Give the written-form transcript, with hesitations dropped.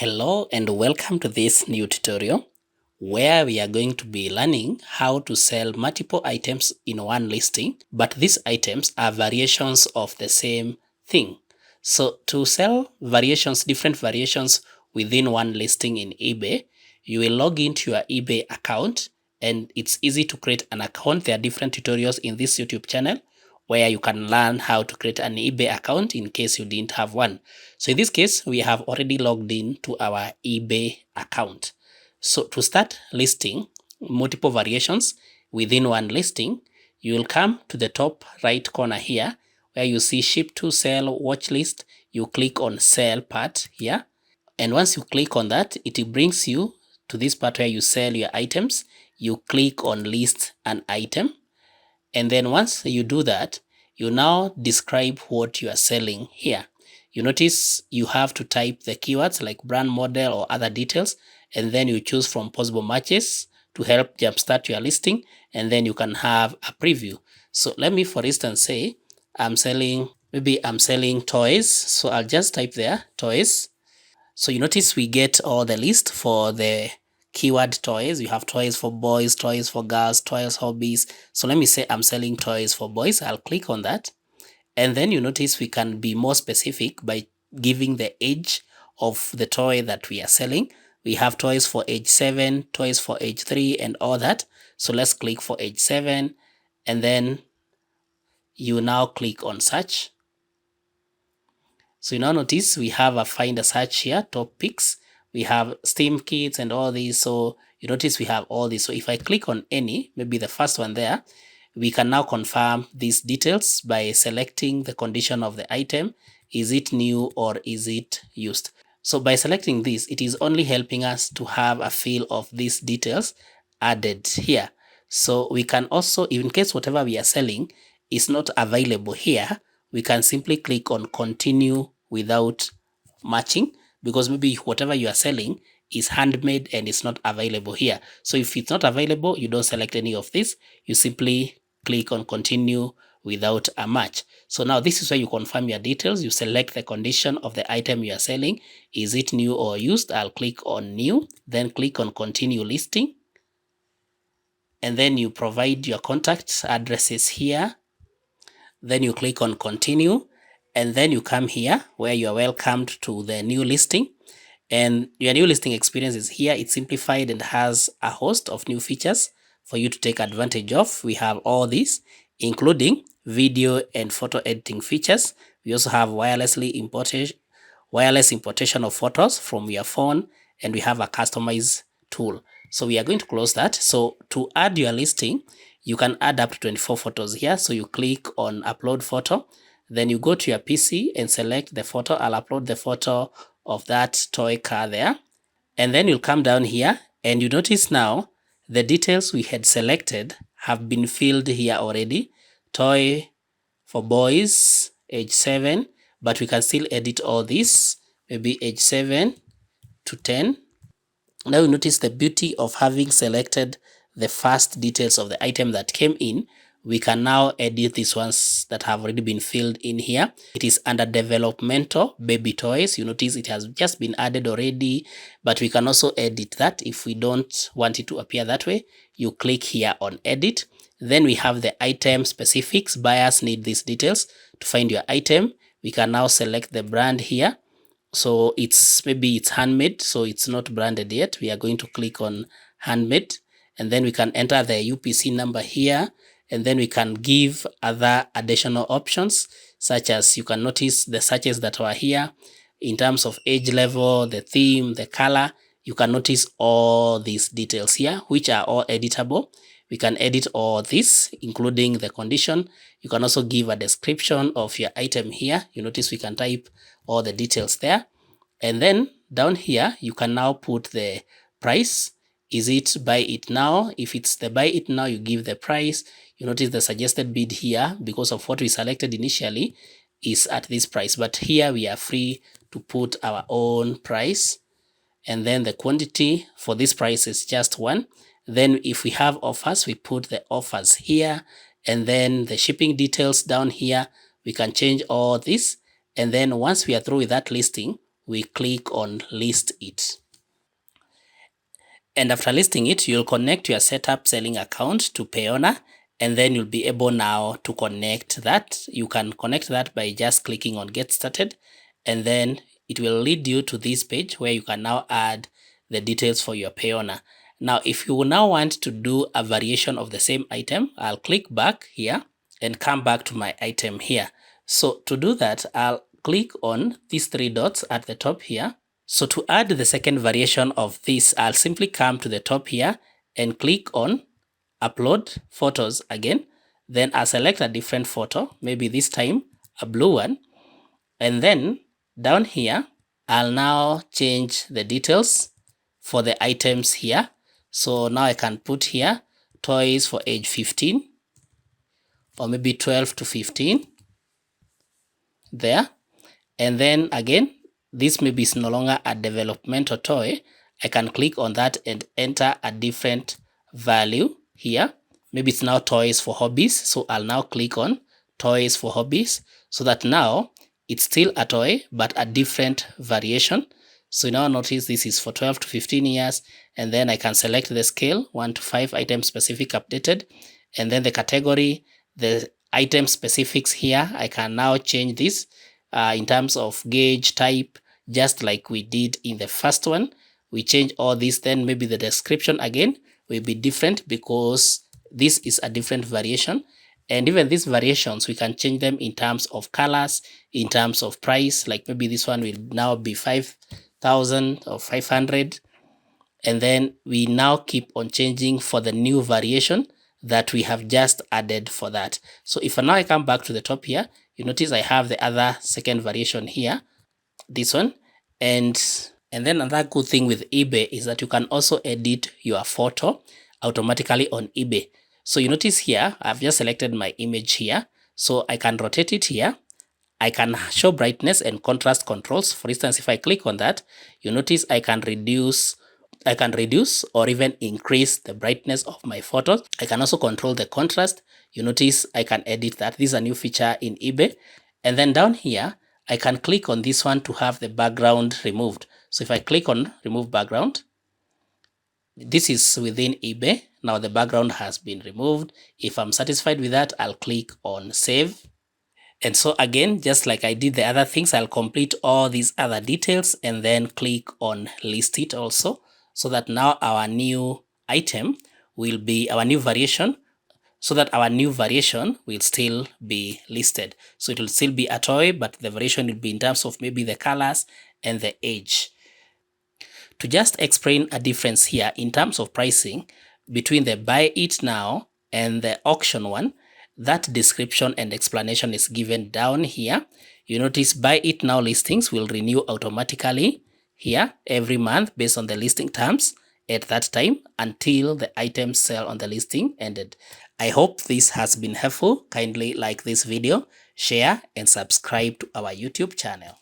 Hello and welcome to this new tutorial where we are going to be learning how to sell multiple items in one listing, but these items are variations of the same thing. So to sell different variations within one listing in eBay, you will log into your eBay account, and it's easy to create an account. There are different tutorials in this YouTube channel where you can learn how to create an eBay account in case you didn't have one. So in this case, we have already logged in to our eBay account. So to start listing multiple variations within one listing, you will come to the top right corner here where you see ship to sell watch list. You click on sell part here. And once you click on that, it brings you to this part where you sell your items. You click on list an item. And then once you do that, you now describe what you are selling here. You notice you have to type the keywords like brand, model, or other details, and then you choose from possible matches to help jumpstart your listing, and then you can have a preview. So let me, for instance, say I'm selling toys. So I'll just type there toys. So you notice we get all the list for the keyword toys. You have toys for boys, toys for girls, toys hobbies. So let me say I'm selling toys for boys. I'll click on that. And then you notice we can be more specific by giving the age of the toy that we are selling. We have toys for age 7, toys for age 3, and all that. So let's click for age 7. And then you now click on search. So you now notice we have a find a search here, top picks. We have Steam kits and all these. So you notice we have all these. So if I click on any, maybe the first one there, we can now confirm these details by selecting the condition of the item. Is it new or is it used? So by selecting this, it is only helping us to have a feel of these details added here. So we can also, in case whatever we are selling is not available here, we can simply click on continue without matching, because maybe whatever you are selling is handmade and it's not available here. So if it's not available, you don't select any of this. You simply click on continue without a match. So now this is where you confirm your details. You select the condition of the item you are selling. Is it new or used? I'll click on new, then click on continue listing. And then you provide your contact addresses here. Then you click on continue, and then you come here where you are welcomed to the new listing. And your new listing experience is here. It's simplified and has a host of new features for you to take advantage of. We have all these, including video and photo editing features. We also have wireless importation of photos from your phone, and we have a customize tool. So we are going to close that. So to add your listing, you can add up to 24 photos here. So you click on upload photo, then you go to your PC and select the photo. I'll upload the photo of that toy car there. And then you'll come down here and you notice now the details we had selected have been filled here already. Toy for boys, age 7, but we can still edit all this, maybe age 7 to 10. Now you notice the beauty of having selected the first details of the item that came in. We can now edit these ones that have already been filled in here. It is under developmental baby toys. You notice it has just been added already, but we can also edit that if we don't want it to appear that way. You click here on edit. Then we have the item specifics. Buyers need these details to find your item. We can now select the brand here. So maybe it's handmade, so it's not branded yet. We are going to click on handmade, and then we can enter the UPC number here, and then we can give other additional options, such as you can notice the searches that were here in terms of age level, the theme, the color. You can notice all these details here, which are all editable. We can edit all this, including the condition. You can also give a description of your item here. You notice we can type all the details there. And then down here, you can now put the price. Is it buy it now? If it's the buy it now, you give the price. You notice the suggested bid here, because of what we selected initially, is at this price. But here we are free to put our own price. And then the quantity for this price is just 1. Then if we have offers, we put the offers here. And then the shipping details down here, we can change all this. And then once we are through with that listing, we click on list it. And after listing it, you'll connect your setup selling account to Payoneer, and then you'll be able now to connect that. You can connect that by just clicking on get started, and then it will lead you to this page where you can now add the details for your Payoneer. Now, if you now want to do a variation of the same item, I'll click back here and come back to my item here. So to do that, I'll click on these three dots at the top here. So to add the second variation of this, I'll simply come to the top here and click on upload photos again. Then I'll select a different photo, maybe this time a blue one. And then down here, I'll now change the details for the items here. So now I can put here toys for age 15 or maybe 12 to 15 there. And then again, this maybe is no longer a developmental toy. I can click on that and enter a different value here. Maybe it's now toys for hobbies. So I'll now click on toys for hobbies so that now it's still a toy, but a different variation. So now notice this is for 12 to 15 years. And then I can select the scale 1 to 5 item specific updated. And then the category, the item specifics here, I can now change this in terms of gauge type, just like we did in the first one. We change all this, then maybe the description again will be different because this is a different variation. And even these variations, we can change them in terms of colors, in terms of price, like maybe this one will now be 5,000 or 500. And then we now keep on changing for the new variation that we have just added for that. So if now I come back to the top here, you notice I have the other second variation here, this one. And then another good thing with eBay is that you can also edit your photo automatically on eBay. So you notice here, I've just selected my image here. So I can rotate it here. I can show brightness and contrast controls. For instance, if I click on that, you notice I can reduce or even increase the brightness of my photos. I can also control the contrast. You notice I can edit that. This is a new feature in eBay. And then down here, I can click on this one to have the background removed. So if I click on remove background, this is within eBay. Now the background has been removed. If I'm satisfied with that, I'll click on save. And so again, just like I did the other things, I'll complete all these other details and then click on list it also, so that now our new item will be our new variation, so that our new variation will still be listed. So it will still be a toy, but the variation will be in terms of maybe the colors and the age. To just explain a difference here in terms of pricing between the buy it now and the auction one, that description and explanation is given down here. You notice buy it now listings will renew automatically here every month based on the listing terms at that time until the items sell on the listing ended. I hope this has been helpful. Kindly like this video, share and subscribe to our YouTube channel.